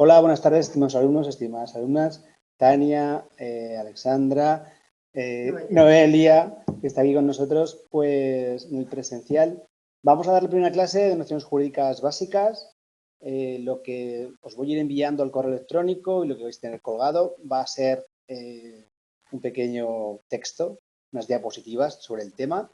Hola, buenas tardes, estimados alumnos, estimadas alumnas. Tania, Alexandra, Noelia, que está aquí con nosotros, pues en el presencial. Vamos a dar la primera clase de nociones jurídicas básicas. Lo que os voy a ir enviando al correo electrónico y lo que vais a tener colgado va a ser un pequeño texto, unas diapositivas sobre el tema.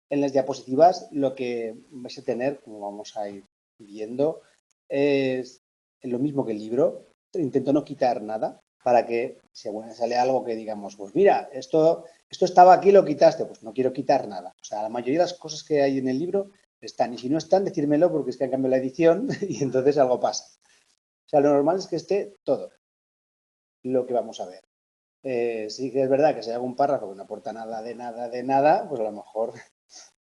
En las diapositivas lo que vais a tener, como vamos a ir viendo, es lo mismo que el libro. Intento no quitar nada para que si sale algo que digamos, pues mira, esto estaba aquí, lo quitaste, pues no quiero quitar nada. O sea, la mayoría de las cosas que hay en el libro están, y si no están, decírmelo porque es que han cambiado la edición y entonces algo pasa. O sea, lo normal es que esté todo lo que vamos a ver. Sí que es verdad que si hay algún párrafo que no aporta nada de nada de nada, pues a lo mejor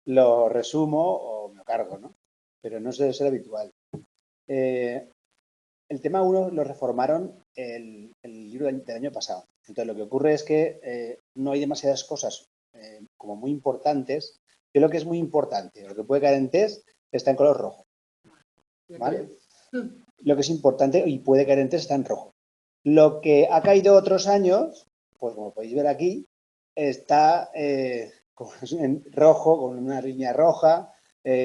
lo resumo o me lo cargo, ¿no? Pero no suele ser habitual. El tema 1 lo reformaron el libro del año pasado. Entonces, lo que ocurre es que no hay demasiadas cosas como muy importantes, que lo que es muy importante, lo que puede caer en test, está en color rojo. ¿Vale? Lo que es importante y puede caer en test está en rojo. Lo que ha caído otros años, pues como podéis ver aquí, está en rojo, con una línea roja,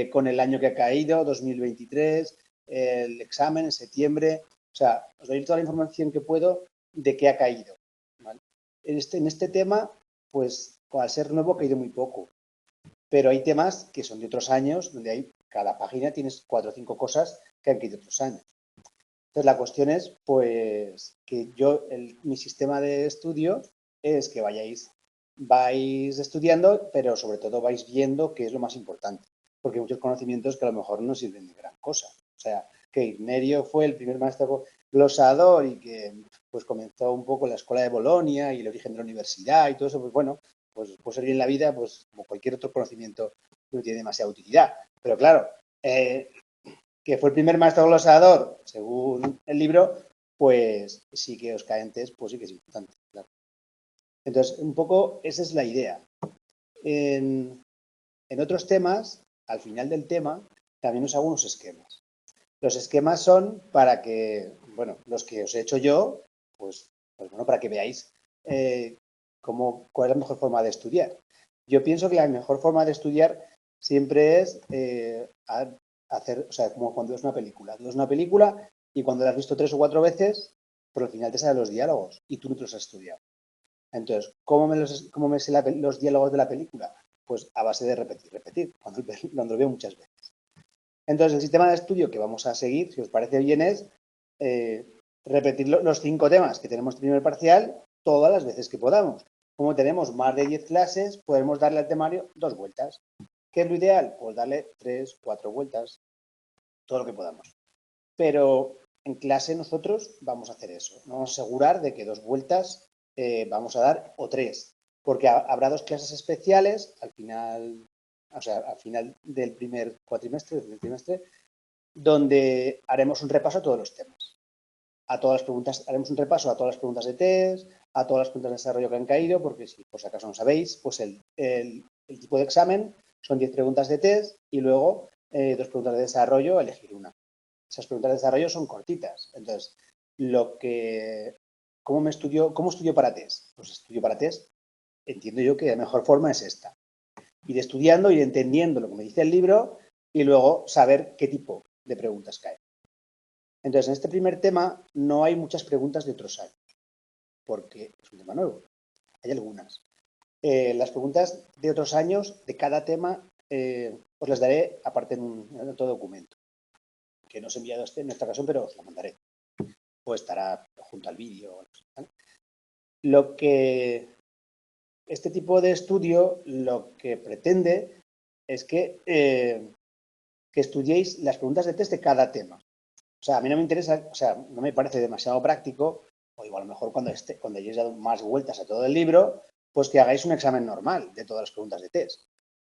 con el año que ha caído, 2023, el examen en septiembre. O sea, os doy toda la información que puedo de qué ha caído. ¿Vale? En este tema, pues al ser nuevo ha caído muy poco. Pero hay temas que son de otros años, donde hay cada página tienes 4 o 5 cosas que han caído otros años. Entonces, la cuestión es, pues, que mi sistema de estudio es que vais estudiando, pero sobre todo vais viendo qué es lo más importante. Porque hay muchos conocimientos que a lo mejor no sirven de gran cosa. O sea, que Ignerio fue el primer maestro glosador y que pues comenzó un poco la escuela de Bolonia y el origen de la universidad y todo eso, pues bueno, pues puede servir en la vida, pues como cualquier otro conocimiento que no tiene demasiada utilidad. Pero claro, que fue el primer maestro glosador, según el libro, pues sí que os cae test, pues sí que es importante. Claro. Entonces, un poco esa es la idea. En otros temas, al final del tema, también os hago unos esquemas. Los esquemas son para que, bueno, los que os he hecho yo, pues bueno, para que veáis cuál es la mejor forma de estudiar. Yo pienso que la mejor forma de estudiar siempre es hacer, o sea, como cuando ves una película. Tú ves una película y cuando la has visto 3 o 4 veces, por el final te salen los diálogos y tú no te los has estudiado. Entonces, ¿cómo me sé los diálogos de la película? Pues a base de repetir, cuando lo veo muchas veces. Entonces, el sistema de estudio que vamos a seguir, si os parece bien, es repetir los 5 temas que tenemos en primer parcial todas las veces que podamos. Como tenemos más de 10 clases, podemos darle al temario 2 vueltas. ¿Qué es lo ideal? Pues darle 3, 4 vueltas, todo lo que podamos. Pero en clase nosotros vamos a hacer eso. Vamos a asegurar de que 2 vueltas vamos a dar o 3, porque habrá 2 clases especiales al final, o sea, al final del primer cuatrimestre, del trimestre, donde haremos un repaso a todos los temas. A todas las preguntas, haremos un repaso a todas las preguntas de test, a todas las preguntas de desarrollo que han caído, porque si por si acaso no sabéis, pues el tipo de examen son 10 preguntas de test y luego 2 preguntas de desarrollo, elegir una. Esas preguntas de desarrollo son cortitas. Entonces, ¿cómo estudio para test? Pues estudio para test, entiendo yo que la mejor forma es esta. Ir estudiando, ir entendiendo lo que me dice el libro y luego saber qué tipo de preguntas caen. Entonces, en este primer tema no hay muchas preguntas de otros años, porque es un tema nuevo. Hay algunas. Las preguntas de otros años, de cada tema, os las daré aparte en otro documento, que no os he enviado en esta ocasión, pero os lo mandaré. O estará junto al vídeo. ¿Vale? Este tipo de estudio lo que pretende es que estudiéis las preguntas de test de cada tema. O sea, a mí no me interesa, o sea, no me parece demasiado práctico, o igual a lo mejor cuando hayáis dado más vueltas a todo el libro, pues que hagáis un examen normal de todas las preguntas de test.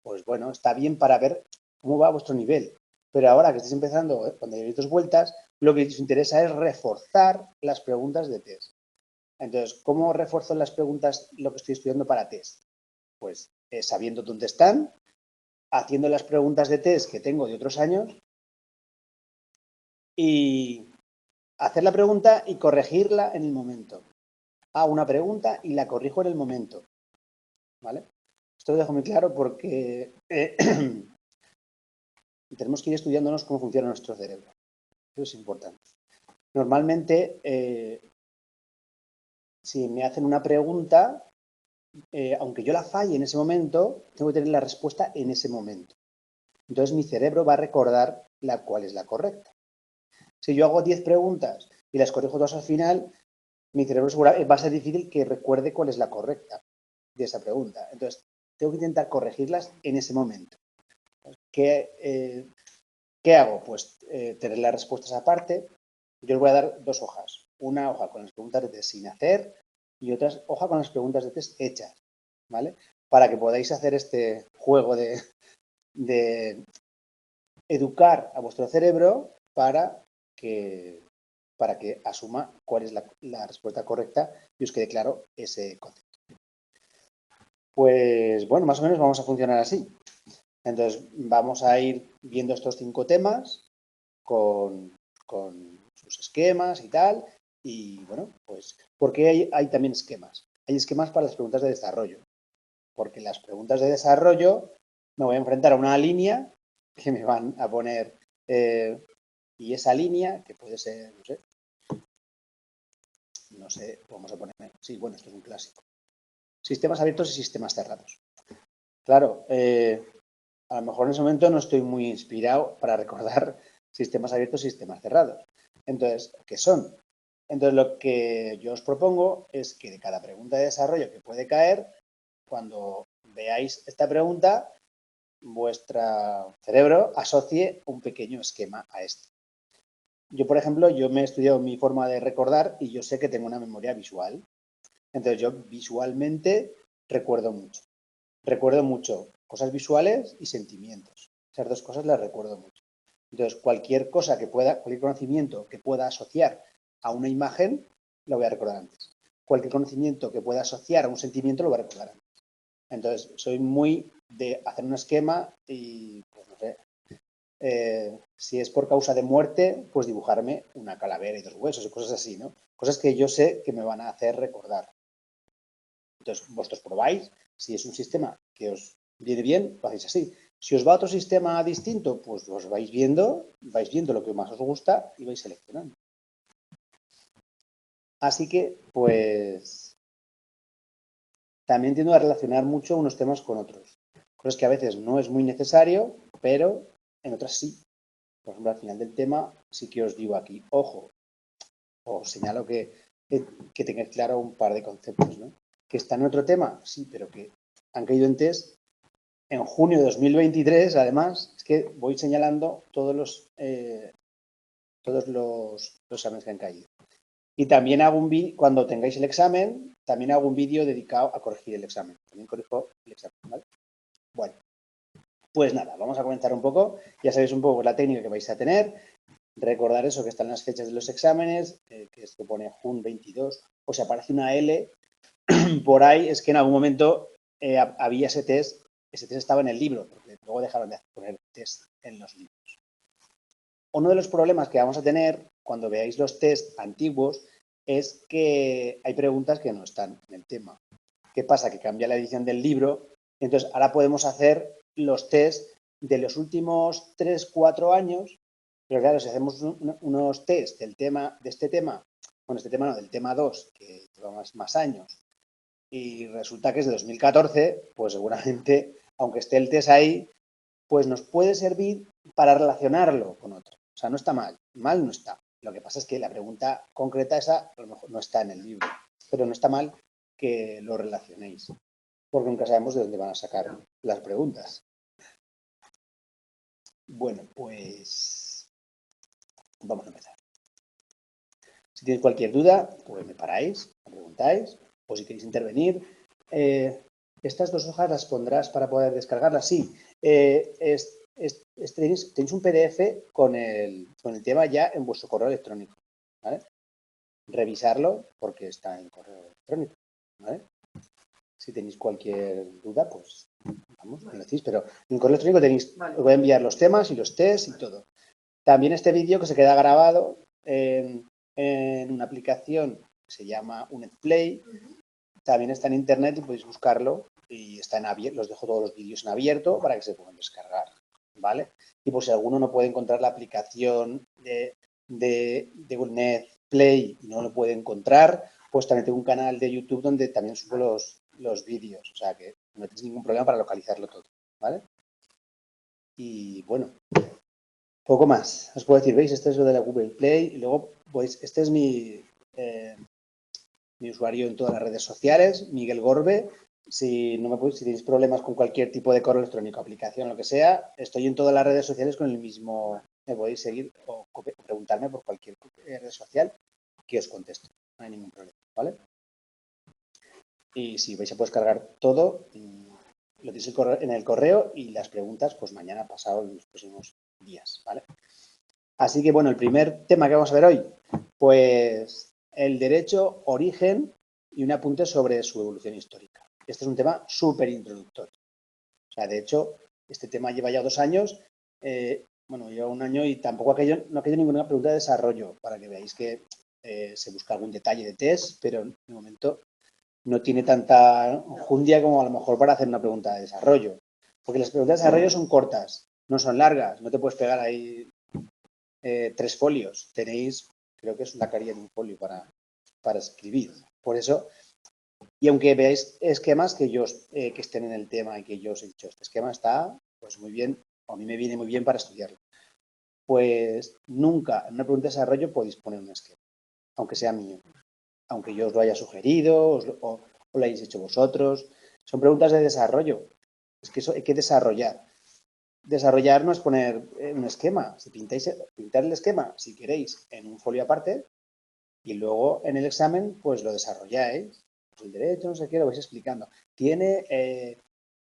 Pues bueno, está bien para ver cómo va vuestro nivel. Pero ahora que estáis empezando, cuando hayáis 2 vueltas, lo que os interesa es reforzar las preguntas de test. Entonces, ¿cómo refuerzo las preguntas lo que estoy estudiando para test? Pues sabiendo dónde están, haciendo las preguntas de test que tengo de otros años y hacer la pregunta y corregirla en el momento. Hago una pregunta y la corrijo en el momento. ¿Vale? Esto lo dejo muy claro porque tenemos que ir estudiándonos cómo funciona nuestro cerebro. Eso es importante. Normalmente, si me hacen una pregunta, aunque yo la falle en ese momento, tengo que tener la respuesta en ese momento. Entonces, mi cerebro va a recordar cuál es la correcta. Si yo hago 10 preguntas y las corrijo todas al final, mi cerebro va a ser difícil que recuerde cuál es la correcta de esa pregunta. Entonces, tengo que intentar corregirlas en ese momento. ¿Qué hago? Pues tener las respuestas aparte. Yo os voy a dar 2 hojas. Una hoja con las preguntas de test sin hacer y otra hoja con las preguntas de test hechas, ¿vale? Para que podáis hacer este juego de educar a vuestro cerebro para que asuma cuál es la respuesta correcta y os quede claro ese concepto. Pues bueno, más o menos vamos a funcionar así. Entonces, vamos a ir viendo estos 5 temas con sus esquemas y tal. Y bueno, pues, ¿por qué hay también esquemas? Hay esquemas para las preguntas de desarrollo. Porque las preguntas de desarrollo me voy a enfrentar a una línea que me van a poner, y esa línea, que puede ser, no sé, vamos a poner, sí, bueno, esto es un clásico. Sistemas abiertos y sistemas cerrados. Claro, a lo mejor en ese momento no estoy muy inspirado para recordar sistemas abiertos y sistemas cerrados. Entonces, ¿qué son? Entonces, lo que yo os propongo es que de cada pregunta de desarrollo que puede caer, cuando veáis esta pregunta, vuestro cerebro asocie un pequeño esquema a esto. Yo, por ejemplo, me he estudiado mi forma de recordar y yo sé que tengo una memoria visual. Entonces, yo visualmente recuerdo mucho. Recuerdo mucho cosas visuales y sentimientos. Esas 2 cosas las recuerdo mucho. Entonces, cualquier conocimiento que pueda asociar a una imagen, lo voy a recordar antes. Cualquier conocimiento que pueda asociar a un sentimiento, lo voy a recordar antes. Entonces, soy muy de hacer un esquema y, pues no sé, si es por causa de muerte, pues dibujarme una calavera y 2 huesos y cosas así, ¿no? Cosas que yo sé que me van a hacer recordar. Entonces, vosotros probáis, si es un sistema que os viene bien, lo hacéis así. Si os va a otro sistema distinto, pues os vais viendo lo que más os gusta y vais seleccionando. Así que, pues, también tiendo a relacionar mucho unos temas con otros. Cosas que a veces no es muy necesario, pero en otras sí. Por ejemplo, al final del tema sí que os digo aquí, ojo, os señalo que tengáis claro un par de conceptos, ¿no? Que está en otro tema, sí, pero que han caído en test en junio de 2023, además, es que voy señalando todos los exámenes que han caído. Y también hago un vídeo, cuando tengáis el examen, también hago un vídeo dedicado a corregir el examen. También corrijo el examen, ¿vale? Bueno, pues nada, vamos a comenzar un poco. Ya sabéis un poco la técnica que vais a tener. Recordar eso, que están las fechas de los exámenes, que esto pone Jun 22, o si aparece una L por ahí, es que en algún momento había ese test estaba en el libro, porque luego dejaron de poner test en los libros. Uno de los problemas que vamos a tener cuando veáis los test antiguos es que hay preguntas que no están en el tema. ¿Qué pasa? Que cambia la edición del libro, entonces ahora podemos hacer los test de los últimos 3, 4 años, pero claro, si hacemos unos test del tema, de este tema, bueno, este tema no, del tema 2, que lleva más años, y resulta que es de 2014, pues seguramente, aunque esté el test ahí, pues nos puede servir para relacionarlo con otro. O sea, no está mal, mal no está. Lo que pasa es que la pregunta concreta esa a lo mejor no está en el libro, pero no está mal que lo relacionéis, porque nunca sabemos de dónde van a sacar las preguntas. Bueno, pues vamos a empezar. Si tenéis cualquier duda, pues me paráis, me preguntáis, o si queréis intervenir. Estas 2 hojas las pondrás para poder descargarlas. Sí, tenéis un PDF con el tema ya en vuestro correo electrónico, ¿vale? Revisarlo porque está en correo electrónico, ¿vale? Si tenéis cualquier duda, pues vamos, me lo decís, pero en el correo electrónico tenéis, vale. Os voy a enviar los temas y los tests y todo. También este vídeo que se queda grabado en una aplicación que se llama UNEDplay. También está en internet y podéis buscarlo y está en abierto. Los dejo todos los vídeos en abierto para que se puedan descargar, ¿vale? Y por si alguno no puede encontrar la aplicación de UNEDplay y no lo puede encontrar, pues también tengo un canal de YouTube donde también subo los vídeos, o sea que no tenéis ningún problema para localizarlo todo, ¿vale? Y bueno, poco más. Os puedo decir, ¿veis? Este es lo de la Google Play y luego, pues, este es mi usuario en todas las redes sociales, Miguel Gorbe. Si tenéis problemas con cualquier tipo de correo electrónico, aplicación, lo que sea, estoy en todas las redes sociales con el mismo. Me podéis seguir o preguntarme por cualquier red social que os contesto. No hay ningún problema, ¿vale? Y si vais a poder cargar todo, lo tenéis en el correo y las preguntas, pues mañana, pasado, en los próximos días, ¿vale? Así que, bueno, el primer tema que vamos a ver hoy, pues el derecho, origen y un apunte sobre su evolución histórica. Este es un tema súper introductorio. O sea, de hecho, este tema lleva ya 2 años, bueno, lleva 1 año y tampoco no ha caído ninguna pregunta de desarrollo, para que veáis que se busca algún detalle de test, pero de momento no tiene tanta enjundia como a lo mejor para hacer una pregunta de desarrollo. Porque las preguntas de desarrollo son cortas, no son largas, no te puedes pegar ahí 3 folios. Tenéis, creo que es una carilla de un folio para escribir. Por eso, y aunque veáis esquemas que que estén en el tema y que yo os he dicho, este esquema está pues muy bien, a mí me viene muy bien para estudiarlo. Pues nunca en una pregunta de desarrollo podéis poner un esquema, aunque sea mío, aunque yo os lo haya sugerido o lo hayáis hecho vosotros. Son preguntas de desarrollo. Es que eso hay que desarrollar. Desarrollar no es poner un esquema. Si pintar el esquema, si queréis, en un folio aparte y luego en el examen, pues lo desarrolláis. Pues el derecho, no sé qué, lo vais explicando. Tiene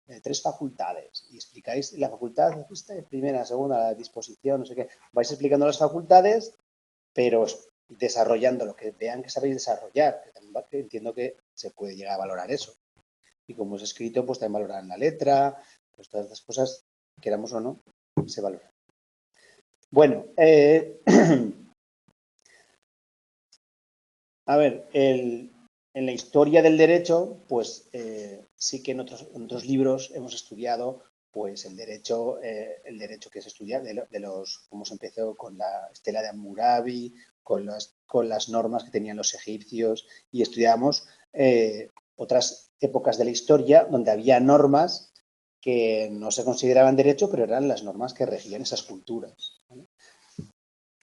3 facultades y explicáis la facultad, primera, segunda, disposición, no sé qué. Vais explicando las facultades, pero desarrollando lo que vean que sabéis desarrollar. Que también entiendo que se puede llegar a valorar eso. Y como os he escrito, pues también valoran la letra, pues todas estas cosas, queramos o no, se valoran. Bueno, a ver, en la historia del derecho, pues sí que en otros libros hemos estudiado pues el derecho que se estudia de los cómo se empezó con la estela de Hammurabi, con las normas que tenían los egipcios y estudiamos otras épocas de la historia donde había normas que no se consideraban derecho, pero eran las normas que regían esas culturas, ¿vale?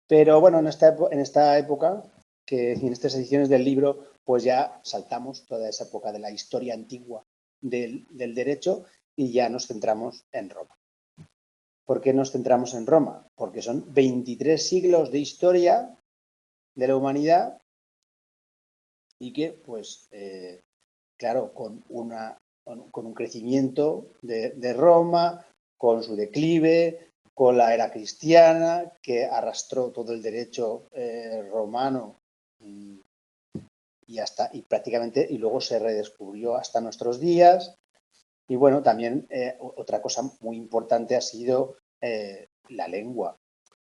Pero bueno, en esta época, que en estas ediciones del libro, pues ya saltamos toda esa época de la historia antigua del derecho y ya nos centramos en Roma. ¿Por qué nos centramos en Roma? Porque son 23 siglos de historia de la humanidad y que, pues, claro, con un crecimiento de Roma, con su declive, con la era cristiana que arrastró todo el derecho romano y prácticamente y luego se redescubrió hasta nuestros días. Y bueno, también otra cosa muy importante ha sido la lengua.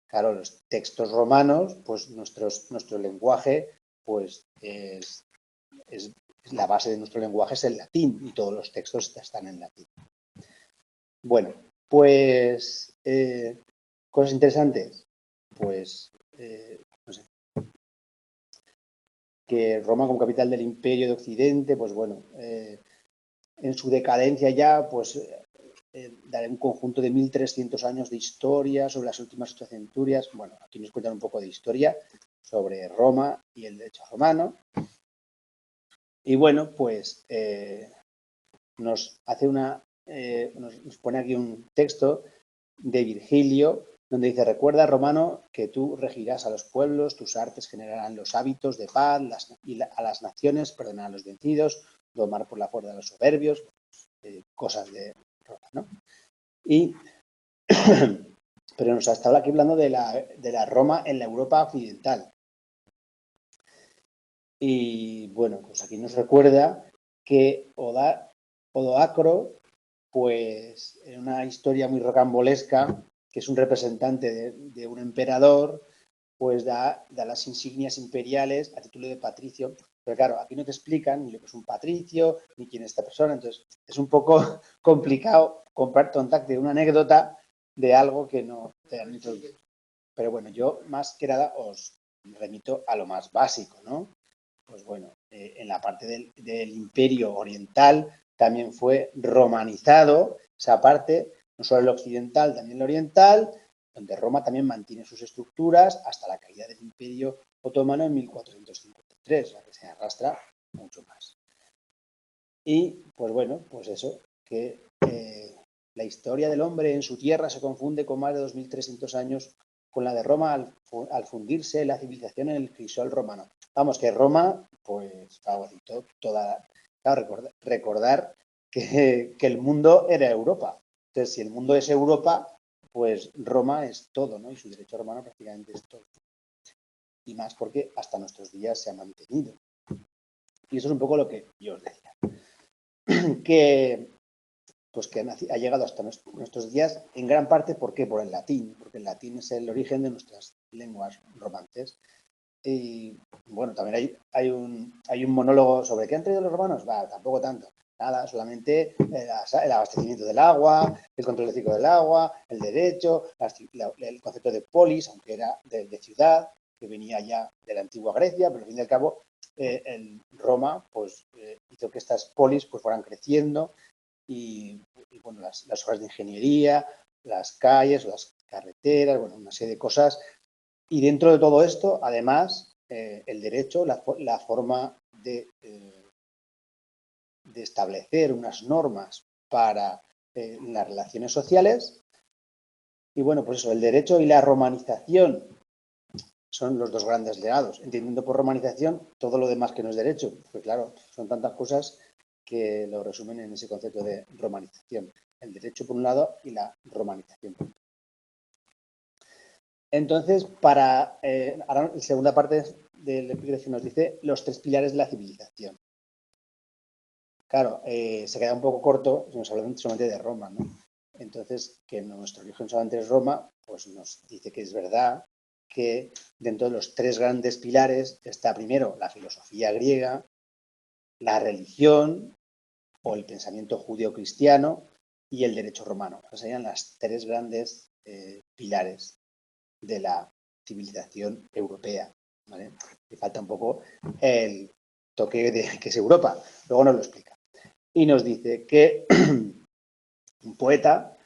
Claro, los textos romanos, pues nuestro lenguaje, pues es la base de nuestro lenguaje es el latín y todos los textos están en latín. Bueno, pues cosas interesantes, pues no sé, que Roma como capital del Imperio de Occidente, pues bueno, en su decadencia ya, pues daré un conjunto de 1300 años de historia sobre las últimas 8 centurias. Bueno, aquí nos cuentan un poco de historia sobre Roma y el derecho romano. Y bueno, pues nos pone aquí un texto de Virgilio donde dice: recuerda, Romano, que tú regirás a los pueblos, tus artes generarán los hábitos de paz, a las naciones perdonarán a los vencidos, domar por la fuerza a los soberbios, cosas de Roma, ¿no? Pero nos ha estado aquí hablando de la Roma en la Europa occidental. Y bueno, pues aquí nos recuerda que Odoacro, pues en una historia muy rocambolesca, que es un representante de un emperador, pues da las insignias imperiales a título de patricio. Pero claro, aquí no te explican ni lo que es un patricio, ni quién es esta persona. Entonces, es un poco complicado contarte una anécdota de algo que no te han introducido. Pero bueno, yo más que nada os remito a lo más básico, ¿no? Pues bueno, en la parte del Imperio Oriental también fue romanizado esa parte, no solo el occidental, también el oriental, donde Roma también mantiene sus estructuras hasta la caída del Imperio Otomano en 1453, la que se arrastra mucho más. Y pues bueno, pues eso, que la historia del hombre en su tierra se confunde con más de 2300 años con la de Roma al fundirse la civilización en el crisol romano. Vamos, que Roma, pues, favorito toda. Claro, recordar que el mundo era Europa. Entonces, si el mundo es Europa, pues Roma es todo, ¿no? Y su derecho romano prácticamente es todo. Y más porque hasta nuestros días se ha mantenido. Y eso es un poco lo que yo os decía. Que ha llegado hasta nuestros días en gran parte, ¿por qué? Por el latín, porque el latín es el origen de nuestras lenguas romances. Y bueno, también hay un monólogo sobre qué han traído los romanos, tampoco tanto, nada, solamente el abastecimiento del agua, el control del ciclo del agua, el derecho, el concepto de polis, aunque era de ciudad, que venía ya de la antigua Grecia, pero al fin y al cabo Roma pues hizo que estas polis pues fueran creciendo y bueno, las obras de ingeniería, las calles, las carreteras, bueno, una serie de cosas. Y dentro de todo esto, además, el derecho, la forma de establecer unas normas para las relaciones sociales. Y bueno, pues eso, el derecho y la romanización son los dos grandes legados. Entendiendo por romanización todo lo demás que no es derecho. Pues claro, son tantas cosas que lo resumen en ese concepto de romanización. El derecho por un lado y la romanización por otro. Entonces, ahora la segunda parte del epígrafe nos dice los tres pilares de la civilización. Claro, se queda un poco corto si nos hablamos solamente de Roma, ¿no? Entonces, que nuestro origen solamente es Roma, pues nos dice que es verdad que dentro de los tres grandes pilares está primero la filosofía griega, la religión o el pensamiento judío-cristiano y el derecho romano. Esas serían las tres grandes pilares de la civilización europea, ¿vale? Le falta un poco el toque de que es Europa, luego nos lo explica. Y nos dice que un poeta,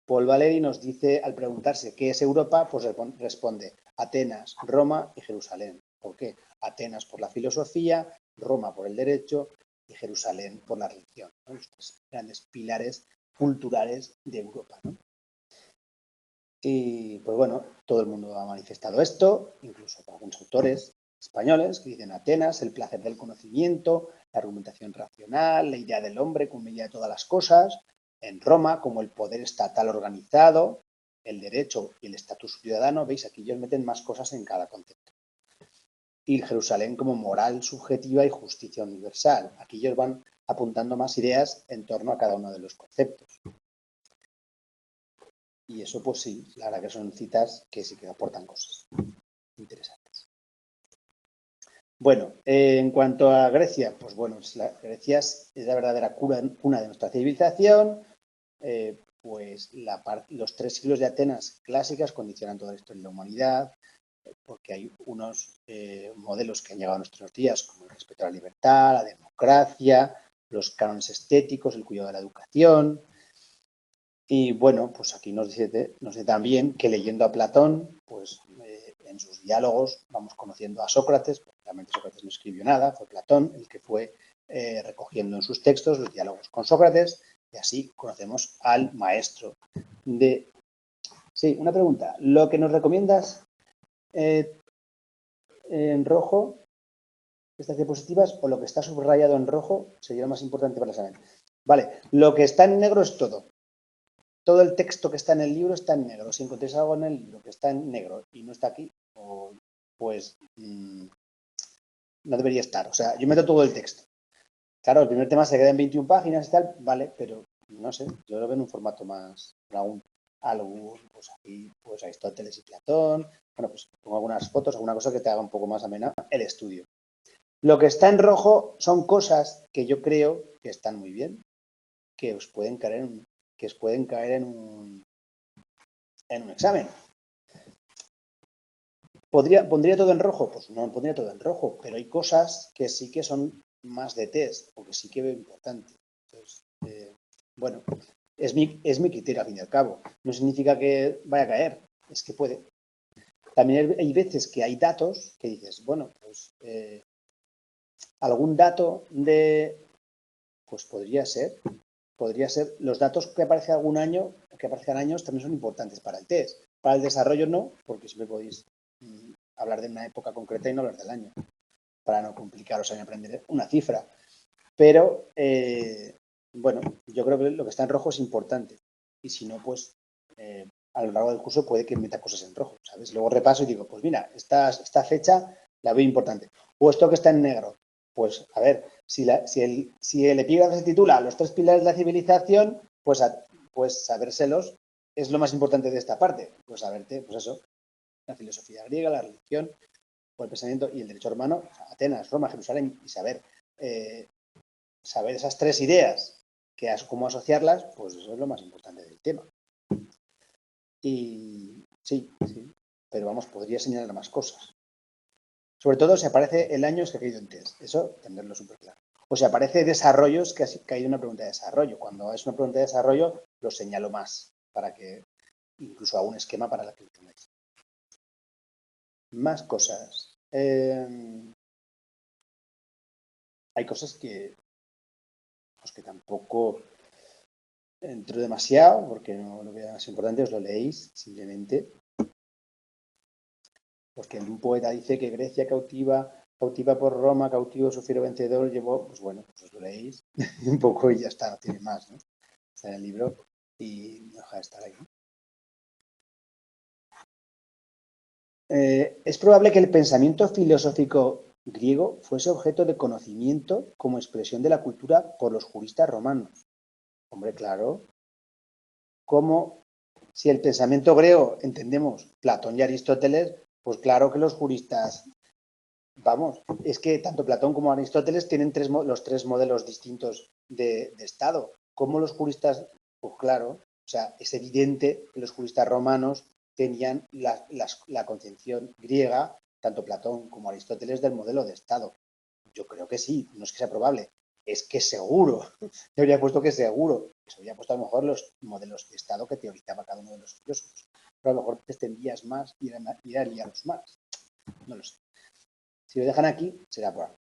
Paul Valéry, nos dice, al preguntarse qué es Europa, pues responde Atenas, Roma y Jerusalén. ¿Por qué? Atenas por la filosofía, Roma por el derecho y Jerusalén por la religión, ¿no? Los tres grandes pilares culturales de Europa, ¿no? Y pues bueno, todo el mundo ha manifestado esto, incluso algunos autores españoles que dicen Atenas, el placer del conocimiento, la argumentación racional, la idea del hombre como medida de todas las cosas, en Roma como el poder estatal organizado, el derecho y el estatus ciudadano, veis, aquí ellos meten más cosas en cada concepto. Y Jerusalén como moral subjetiva y justicia universal. Aquí ellos van apuntando más ideas en torno a cada uno de los conceptos. Y eso, pues sí, la verdad que son citas que sí que aportan cosas interesantes. Bueno, en cuanto a Grecia, pues bueno, Grecia es la verdadera cuna de nuestra civilización. Pues los 3 siglos de Atenas clásicas condicionan toda la historia de la humanidad, porque hay unos modelos que han llegado a nuestros días, como el respeto a la libertad, la democracia, los cánones estéticos, el cuidado de la educación. Y bueno, pues aquí nos dice también que leyendo a Platón, pues en sus diálogos vamos conociendo a Sócrates, porque realmente Sócrates no escribió nada, fue Platón el que fue recogiendo en sus textos los diálogos con Sócrates, y así conocemos al maestro de... Sí, una pregunta. ¿Lo que nos recomiendas en rojo, estas diapositivas, o lo que está subrayado en rojo sería lo más importante para el examen? Vale, lo que está en negro es todo. Todo el texto que está en el libro está en negro. Si encontréis algo en el libro que está en negro y no está aquí, pues no debería estar. O sea, yo meto todo el texto. Claro, el primer tema se queda en 21 páginas y tal, vale, pero no sé, yo lo veo en un formato más, algo, pues aquí, pues Aristóteles y Platón, bueno, pues pongo algunas fotos, alguna cosa que te haga un poco más amena el estudio. Lo que está en rojo son cosas que yo creo que están muy bien, que os pueden caer en un examen. ¿Pondría todo en rojo? Pues no pondría todo en rojo, pero hay cosas que sí que son más de test, o que sí que veo importante. Entonces, bueno, es mi criterio al fin y al cabo. No significa que vaya a caer, es que puede. También hay veces que hay datos que dices, bueno, pues algún dato pues podría ser, los datos que aparecen algún año, que aparezcan años, también son importantes para el test. Para el desarrollo no, porque siempre podéis hablar de una época concreta y no hablar del año, para no complicaros en aprender una cifra. Pero, bueno, yo creo que lo que está en rojo es importante. Y si no, pues a lo largo del curso puede que meta cosas en rojo, ¿sabes? Luego repaso y digo, pues mira, esta fecha la veo importante. O esto que está en negro. Pues, a ver, si el epígrafe se titula Los tres pilares de la civilización, pues sabérselos es lo más importante de esta parte. Pues saberte, pues eso, la filosofía griega, la religión, o el pensamiento y el derecho romano, Atenas, Roma, Jerusalén, y saber esas tres ideas, cómo asociarlas, pues eso es lo más importante del tema. Y sí, pero vamos, podría señalar más cosas. Sobre todo si aparece el año que ha caído en test, eso tenerlo súper claro. O si aparece desarrollos que ha caído una pregunta de desarrollo. Cuando es una pregunta de desarrollo, lo señalo más, para que incluso hago un esquema para la que lo tengáis. Más cosas. Hay cosas que tampoco entro demasiado, porque no lo veo más importante, os lo leéis simplemente. Porque un poeta dice que Grecia cautiva por Roma, cautivo su fiero vencedor, llevó, pues bueno, pues os lo leéis un poco y ya está, no tiene más, ¿no? Está en el libro y deja de estar ahí. Es probable que el pensamiento filosófico griego fuese objeto de conocimiento como expresión de la cultura por los juristas romanos. Hombre, claro. Como si el pensamiento griego entendemos Platón y Aristóteles, pues claro que los juristas, vamos, es que tanto Platón como Aristóteles tienen los tres modelos distintos de Estado. ¿Cómo los juristas? Pues claro, o sea, es evidente que los juristas romanos tenían la concepción griega, tanto Platón como Aristóteles, del modelo de Estado. Yo creo que sí, no es que sea probable, es que seguro. Yo habría puesto que seguro. Se habría puesto a lo mejor los modelos de Estado que teorizaba cada uno de los filósofos. Pero a lo mejor te extendías más y liaros más. No lo sé. Si lo dejan aquí, será por algo.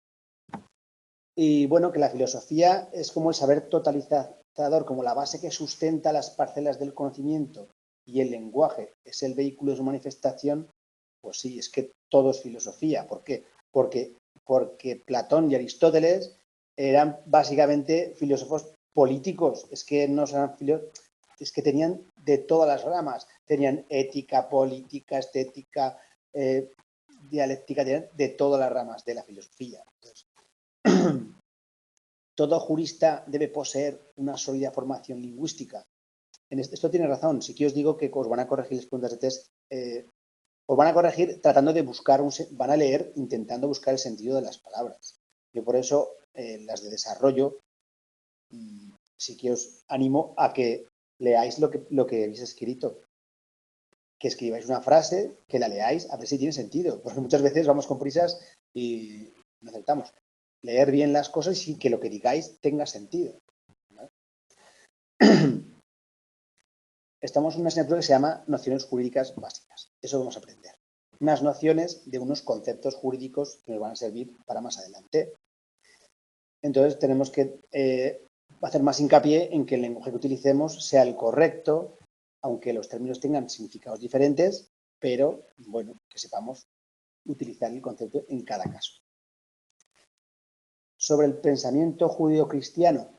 Y bueno, que la filosofía es como el saber totalizador, como la base que sustenta las parcelas del conocimiento y el lenguaje es el vehículo de su manifestación, pues sí, es que todo es filosofía. ¿Por qué? Porque Platón y Aristóteles eran básicamente filósofos políticos, es que no eran es que tenían de todas las ramas, tenían ética, política, estética, dialéctica, de todas las ramas de la filosofía. Entonces, todo jurista debe poseer una sólida formación lingüística. Esto tiene razón, sí que os digo que os van a corregir las preguntas de test, os van a corregir tratando de buscar, van a leer intentando buscar el sentido de las palabras. Yo por eso las de desarrollo sí que os animo a que leáis lo que habéis escrito, que escribáis una frase, que la leáis a ver si tiene sentido, porque muchas veces vamos con prisas y no aceptamos. Leer bien las cosas y que lo que digáis tenga sentido. ¿Vale? Estamos en una asignatura que se llama Nociones Jurídicas Básicas. Eso vamos a aprender. Unas nociones de unos conceptos jurídicos que nos van a servir para más adelante. Entonces tenemos que hacer más hincapié en que el lenguaje que utilicemos sea el correcto, aunque los términos tengan significados diferentes, pero bueno, que sepamos utilizar el concepto en cada caso. Sobre el pensamiento judío-cristiano,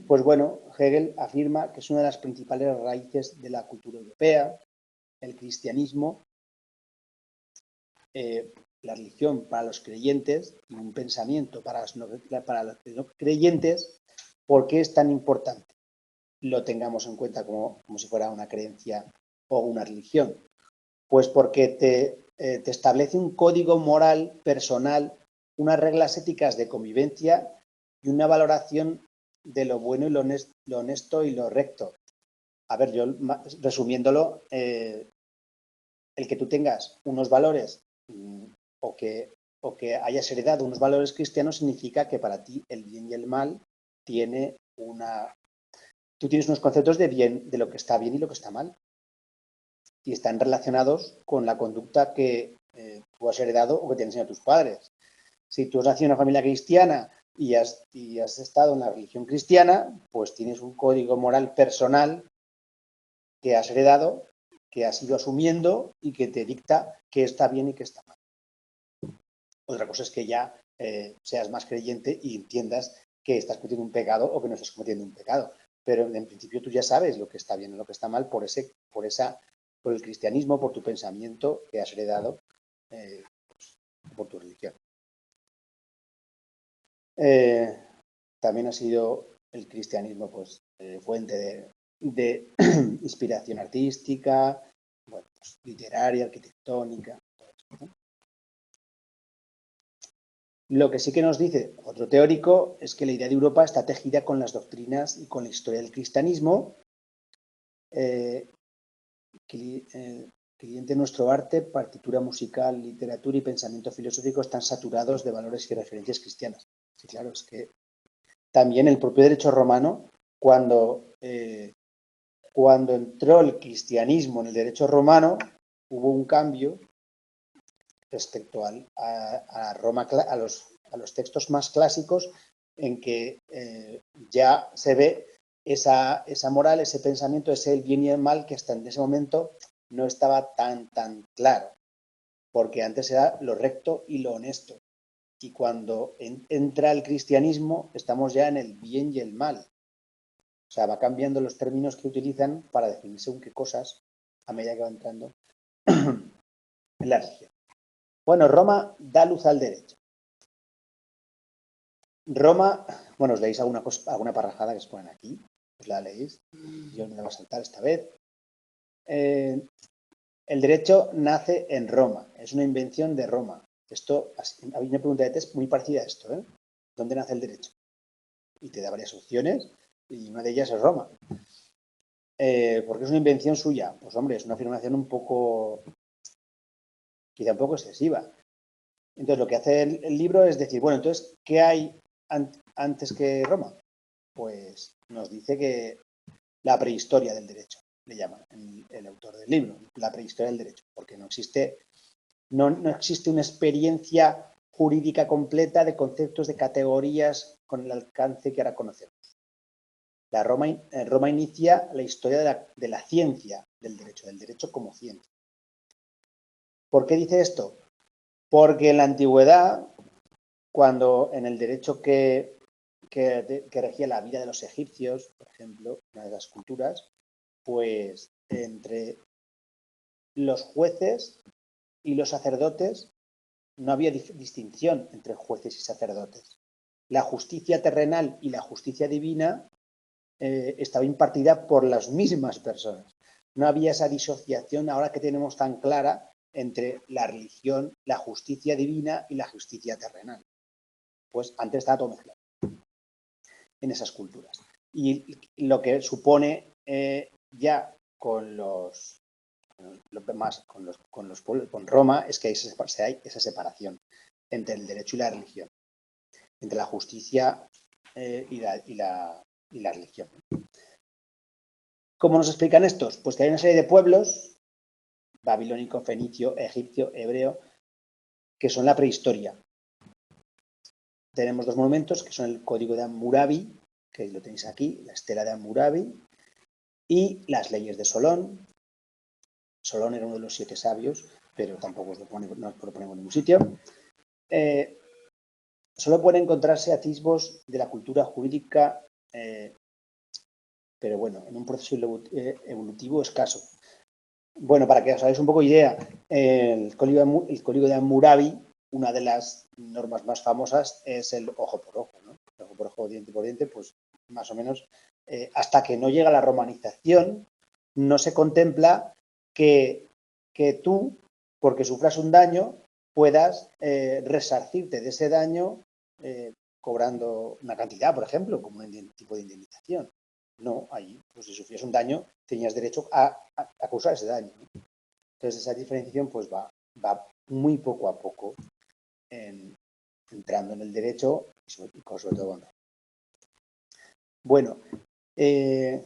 pues bueno, Hegel afirma que es una de las principales raíces de la cultura europea, el cristianismo, la religión para los creyentes y un pensamiento para los no creyentes. ¿Por qué es tan importante? Lo tengamos en cuenta como si fuera una creencia o una religión. Pues porque te establece un código moral personal, unas reglas éticas de convivencia y una valoración de lo bueno y lo honesto y lo recto. A ver, yo resumiéndolo, el que tú tengas unos valores o que hayas heredado unos valores cristianos significa que para ti el bien y el mal tiene tú tienes unos conceptos de bien, de lo que está bien y lo que está mal. Y están relacionados con la conducta que tú has heredado o que te han enseñado tus padres. Si tú has nacido en una familia cristiana y has estado en la religión cristiana, pues tienes un código moral personal que has heredado, que has ido asumiendo y que te dicta qué está bien y qué está mal. Otra cosa es que ya seas más creyente y entiendas que estás cometiendo un pecado o que no estás cometiendo un pecado. Pero en principio tú ya sabes lo que está bien y lo que está mal por el cristianismo, por tu pensamiento que has heredado por tu religión. También ha sido el cristianismo pues, fuente de inspiración artística, bueno, pues, literaria, arquitectónica. ¿No? Lo que sí que nos dice otro teórico es que la idea de Europa está tejida con las doctrinas y con la historia del cristianismo. Cliente nuestro arte, partitura musical, literatura y pensamiento filosófico están saturados de valores y referencias cristianas. Sí, claro, es que también el propio derecho romano, cuando entró el cristianismo en el derecho romano, hubo un cambio respecto a Roma, a los textos más clásicos, en que ya se ve esa moral, ese pensamiento, ese el bien y el mal, que hasta en ese momento no estaba tan claro, porque antes era lo recto y lo honesto. Y cuando entra el cristianismo, estamos ya en el bien y el mal. O sea, va cambiando los términos que utilizan para definir según qué cosas a medida que va entrando en la religión. Bueno, Roma da luz al derecho. Roma, bueno, os leéis alguna parrajada que os ponen aquí, os la leéis, yo me la voy a saltar esta vez. El derecho nace en Roma, es una invención de Roma. Esto, hay una pregunta de test muy parecida a esto, ¿eh? ¿Dónde nace el derecho? Y te da varias opciones y una de ellas es Roma. ¿Por qué es una invención suya? Pues hombre, es una afirmación quizá un poco excesiva. Entonces, lo que hace el libro es decir, bueno, entonces, ¿qué hay antes que Roma? Pues nos dice que la prehistoria del derecho, le llama el autor del libro, la prehistoria del derecho, porque no existe una experiencia jurídica completa de conceptos, de categorías con el alcance que ahora conocemos. Roma inicia la historia de la ciencia del derecho como ciencia. ¿Por qué dice esto? Porque en la antigüedad, cuando en el derecho que regía la vida de los egipcios, por ejemplo, una de las culturas, pues entre los jueces y los sacerdotes no había distinción entre jueces y sacerdotes. La justicia terrenal y la justicia divina estaba impartida por las mismas personas. No había esa disociación ahora que tenemos tan clara entre la religión, la justicia divina y la justicia terrenal. Pues antes estaba todo mezclado en esas culturas. Y lo que supone ya con Roma es que hay esa separación entre el derecho y la religión, entre la justicia y la religión. ¿Cómo nos explican estos? Pues que hay una serie de pueblos, babilónico, fenicio, egipcio, hebreo, que son la prehistoria. Tenemos dos monumentos que son el Código de Hammurabi, que lo tenéis aquí, la estela de Hammurabi, y las leyes de Solón. Solón era uno de los 7 sabios, pero tampoco no os lo ponemos en ningún sitio. Solo pueden encontrarse atisbos de la cultura jurídica, pero bueno, en un proceso evolutivo escaso. Bueno, para que os hagáis un poco idea, el código de Hammurabi, una de las normas más famosas es el ojo por ojo, ¿no? El ojo por ojo, diente por diente, pues más o menos hasta que no llega la romanización, no se contempla que que tú, porque sufras un daño, puedas resarcirte de ese daño cobrando una cantidad, por ejemplo, como un tipo de indemnización. No, ahí, pues si sufrías un daño, tenías derecho a causar ese daño, ¿no? Entonces, esa diferenciación pues va muy poco a poco entrando en el derecho y sobre todo bueno. Bueno, el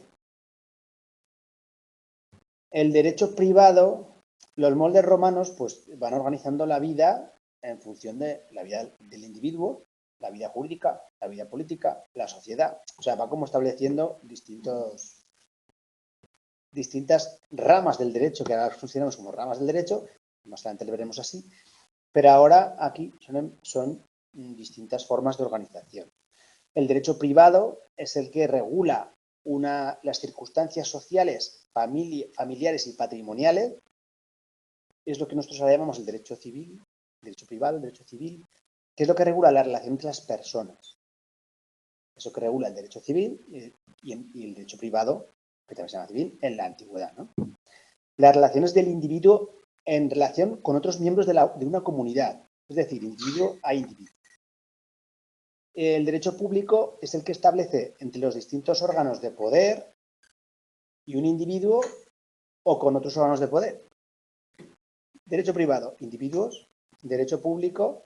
derecho privado, los moldes romanos pues van organizando la vida en función de la vida del individuo, la vida jurídica, la vida política, la sociedad. O sea, va como estableciendo distintas ramas del derecho, que ahora funcionamos como ramas del derecho, más adelante lo veremos así, pero ahora aquí son distintas formas de organización. El derecho privado es el que regula las circunstancias sociales, familiares y patrimoniales. Es lo que nosotros llamamos el derecho civil, derecho privado, el derecho civil, que es lo que regula la relación entre las personas. Eso que regula el derecho civil y el derecho privado, que también se llama civil, en la antigüedad, ¿no? Las relaciones del individuo en relación con otros miembros de una comunidad, es decir, individuo a individuo. El derecho público es el que establece entre los distintos órganos de poder y un individuo o con otros órganos de poder. Derecho privado, individuos. Derecho público,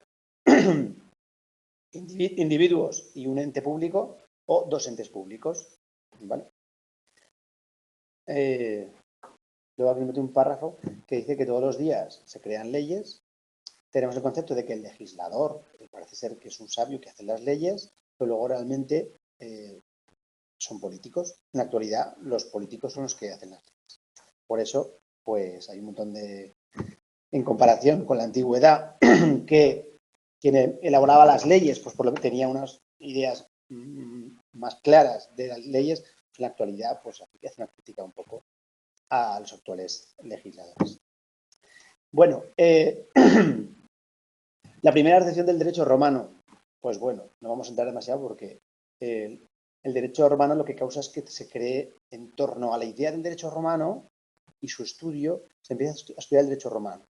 individuos y un ente público o dos entes públicos. ¿Vale? Luego aquí meto un párrafo que dice que todos los días se crean leyes. Tenemos el concepto de que el legislador parece ser que es un sabio que hace las leyes, pero luego realmente son políticos. En la actualidad, los políticos son los que hacen las leyes. Por eso, pues hay un montón de... En comparación con la antigüedad, que quien elaboraba las leyes, pues por lo que tenía unas ideas más claras de las leyes, en la actualidad, pues aquí hace una crítica un poco a los actuales legisladores. Bueno, la primera recepción del derecho romano, pues bueno, no vamos a entrar demasiado porque el derecho romano lo que causa es que se cree en torno a la idea del derecho romano y su estudio, se empieza a estudiar el derecho romano.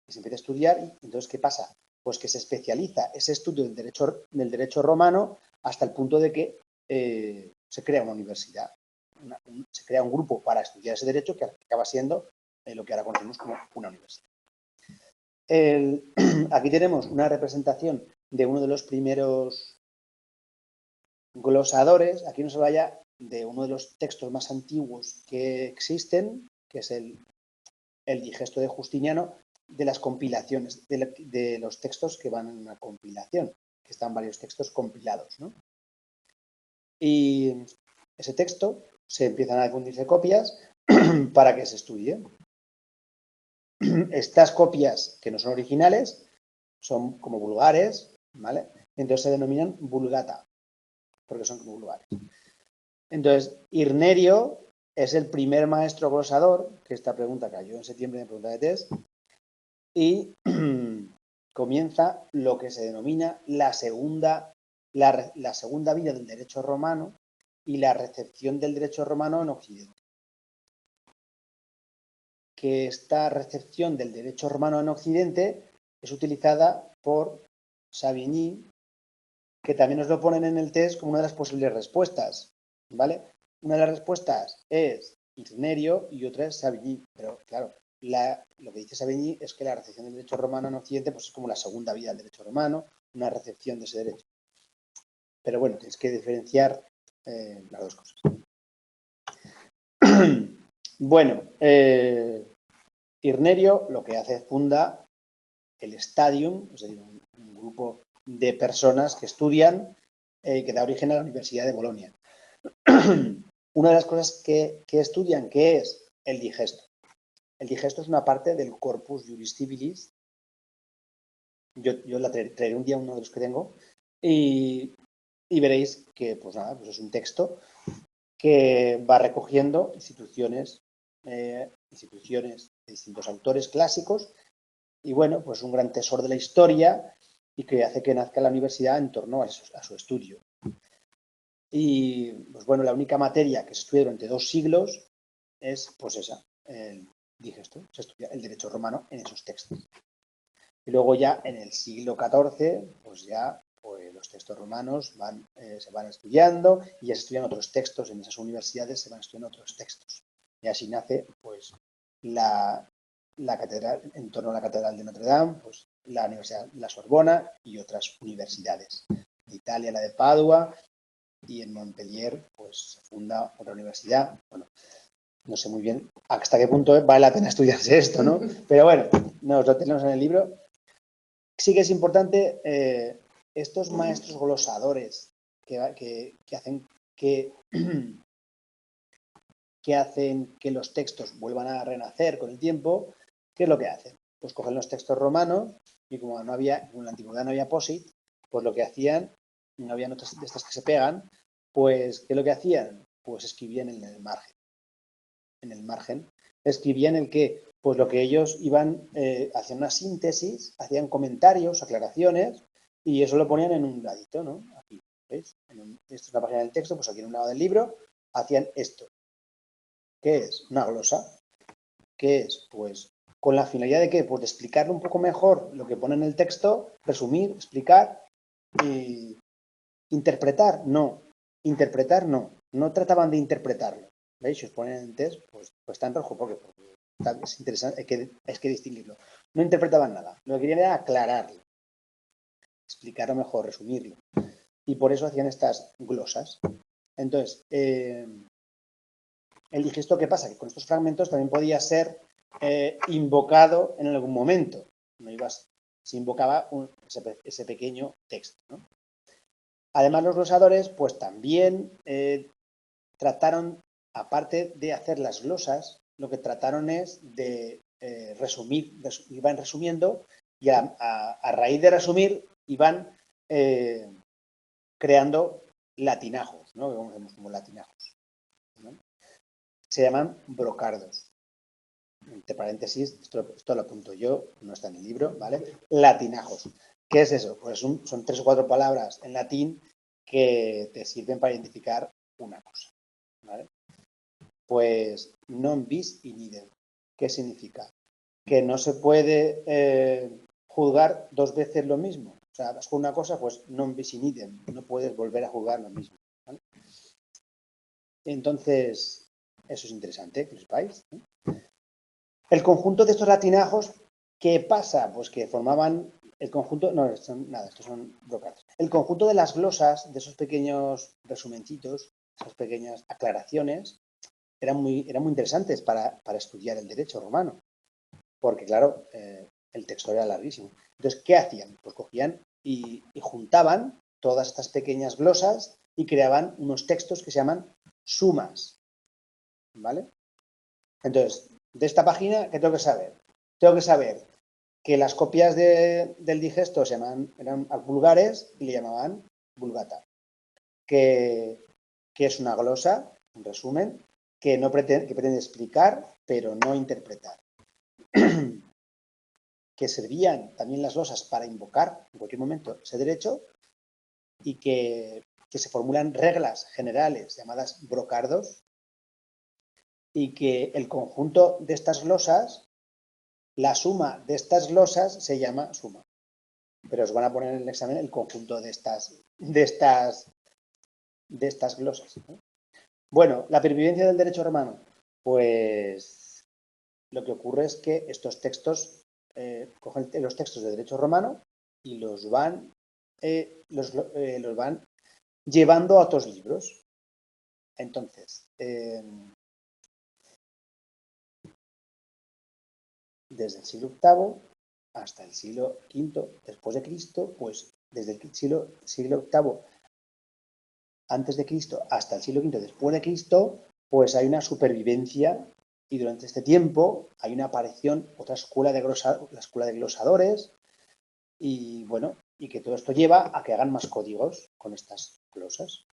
Y se empieza a estudiar, y entonces, ¿qué pasa? Pues que se especializa ese estudio del derecho romano hasta el punto de que se crea una universidad, se crea un grupo para estudiar ese derecho que acaba siendo lo que ahora conocemos como una universidad. Aquí tenemos una representación de uno de los primeros glosadores, aquí no se vaya, de uno de los textos más antiguos que existen, que es el Digesto de Justiniano, de las compilaciones, de los textos que van en una compilación, que están varios textos compilados, ¿no? Y ese texto se empiezan a difundirse copias para que se estudie. Estas copias, que no son originales, son como vulgares, ¿vale? Entonces se denominan vulgata, porque son como vulgares. Entonces, Irnerio es el primer maestro glosador, que esta pregunta cayó en septiembre de pregunta de test, y comienza lo que se denomina la segunda vida del derecho romano y la recepción del derecho romano en Occidente. Que esta recepción del derecho romano en Occidente es utilizada por Savigny, que también nos lo ponen en el test como una de las posibles respuestas, ¿vale? Una de las respuestas es Irnerio y otra es Savigny, pero claro, lo que dice Savigny es que la recepción del derecho romano en Occidente pues es como la segunda vida del derecho romano, una recepción de ese derecho. Pero bueno, tienes que diferenciar las dos cosas. Bueno, Irnerio lo que hace es funda el Stadium, es decir, un grupo de personas que estudian que da origen a la Universidad de Bolonia. Una de las cosas que estudian, que es el digesto. El digesto es una parte del Corpus Juris Civilis. Yo la traeré un día, uno de los que tengo, y veréis que, pues nada, pues es un texto que va recogiendo instituciones de distintos autores clásicos y, bueno, pues un gran tesoro de la historia y que hace que nazca la universidad en torno a su estudio. Y, pues bueno, la única materia que se estudia durante 2 siglos es, pues esa, el digesto, se estudia el derecho romano en esos textos. Y luego ya en el siglo XIV, pues ya pues, los textos romanos se van estudiando y ya se estudian otros textos, en esas universidades se van estudiando otros textos. Y así nace pues la catedral, en torno a la Catedral de Notre Dame, pues la Universidad de la Sorbona y otras universidades. En Italia la de Padua y en Montpellier pues se funda otra universidad. Bueno, no sé muy bien hasta qué punto vale la pena estudiarse esto, ¿no? Pero bueno, nos lo tenemos en el libro. Sí que es importante estos maestros glosadores que hacen que los textos vuelvan a renacer con el tiempo. ¿Qué es lo que hacen? Pues cogen los textos romanos y como en la antigüedad no había POSIT, pues lo que hacían, no había notas de estas que se pegan, pues ¿qué es lo que hacían? Pues escribían en el margen. En el margen escribían el que, pues lo que ellos iban, hacían una síntesis, hacían comentarios, aclaraciones, y eso lo ponían en un ladito, ¿no? Aquí, ¿veis? Esto es una página del texto, pues aquí en un lado del libro, hacían esto. ¿Qué es? Una glosa. ¿Qué es? Pues con la finalidad de qué? Pues de explicar un poco mejor lo que pone en el texto, resumir, explicar y interpretar, no. Interpretar, no. No trataban de interpretarlo. ¿Veis? Si os ponen en test, pues está en rojo porque es interesante, hay que distinguirlo. No interpretaban nada. Lo que querían era aclararlo, explicarlo mejor, resumirlo. Y por eso hacían estas glosas. Entonces, el digesto, ¿qué pasa? Que con estos fragmentos también podía ser invocado en algún momento. Se invocaba ese pequeño texto, ¿no? Además, los glosadores, pues también trataron, aparte de hacer las glosas, lo que trataron es de resumir, iban resumiendo y a raíz de resumir iban creando latinajos, ¿no? Que conocemos como latinajos, ¿no? Se llaman brocardos. Entre paréntesis, esto lo apunto yo, no está en el libro, ¿vale? Latinajos. ¿Qué es eso? Pues son 3 o 4 palabras en latín que te sirven para identificar una cosa, ¿vale? Pues non bis in idem. ¿Qué significa? Que no se puede juzgar 2 veces lo mismo. O sea, vas con una cosa, pues non bis in idem. No puedes volver a juzgar lo mismo, ¿vale? Entonces, eso es interesante, que lo sepáis, ¿no? El conjunto de estos latinajos, ¿qué pasa? Pues que formaban el conjunto, no, estos son brocardos. El conjunto de las glosas, de esos pequeños resumencitos, esas pequeñas aclaraciones, eran muy interesantes para estudiar el derecho romano, porque claro, el texto era larguísimo. Entonces, ¿qué hacían? Pues cogían y juntaban todas estas pequeñas glosas y creaban unos textos que se llaman sumas, ¿vale? Entonces, de esta página, ¿qué tengo que saber? Tengo que saber que las copias del digesto eran vulgares y le llamaban vulgata. Que es una glosa, un resumen, que pretende explicar, pero no interpretar. Que servían también las glosas para invocar en cualquier momento ese derecho y que se formulan reglas generales llamadas brocardos y que el conjunto de estas glosas, la suma de estas glosas se llama suma. Pero os van a poner en el examen el conjunto de estas glosas, ¿no? Bueno, la pervivencia del derecho romano. Pues lo que ocurre es que estos textos cogen los textos de derecho romano y los van llevando a otros libros. Entonces, desde el siglo VIII hasta el siglo V después de Cristo, pues desde el siglo VIII antes de Cristo hasta el siglo V después de Cristo, pues hay una supervivencia y durante este tiempo hay una aparición, otra escuela la escuela de glosadores y bueno, y que todo esto lleva a que hagan más códigos con estas glosas.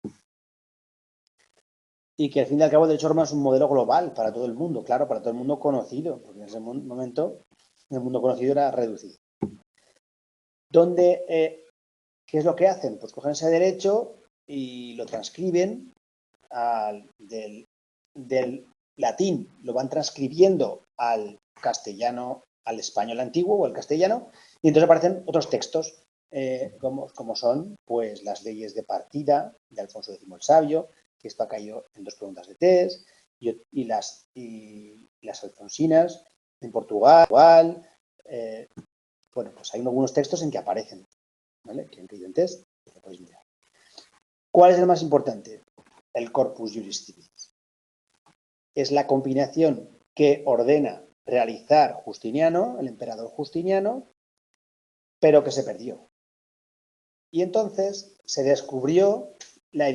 Y que al fin y al cabo el derecho romano es un modelo global para todo el mundo, claro, para todo el mundo conocido, porque en ese momento el mundo conocido era reducido. ¿Qué es lo que hacen? Pues cogen ese derecho y lo transcriben del latín lo van transcribiendo al castellano, al español antiguo o al castellano, y entonces aparecen otros textos, como son pues las leyes de partida de Alfonso X el Sabio, que esto ha caído en 2 preguntas de test, y las alfonsinas en Portugal. Bueno, pues hay algunos textos en que aparecen, ¿vale? Que han caído en test, lo podéis mirar. ¿Cuál es el más importante? El Corpus Juris Civilis. Es la combinación que ordena realizar Justiniano, el emperador Justiniano, pero que se perdió. Y entonces se descubrió una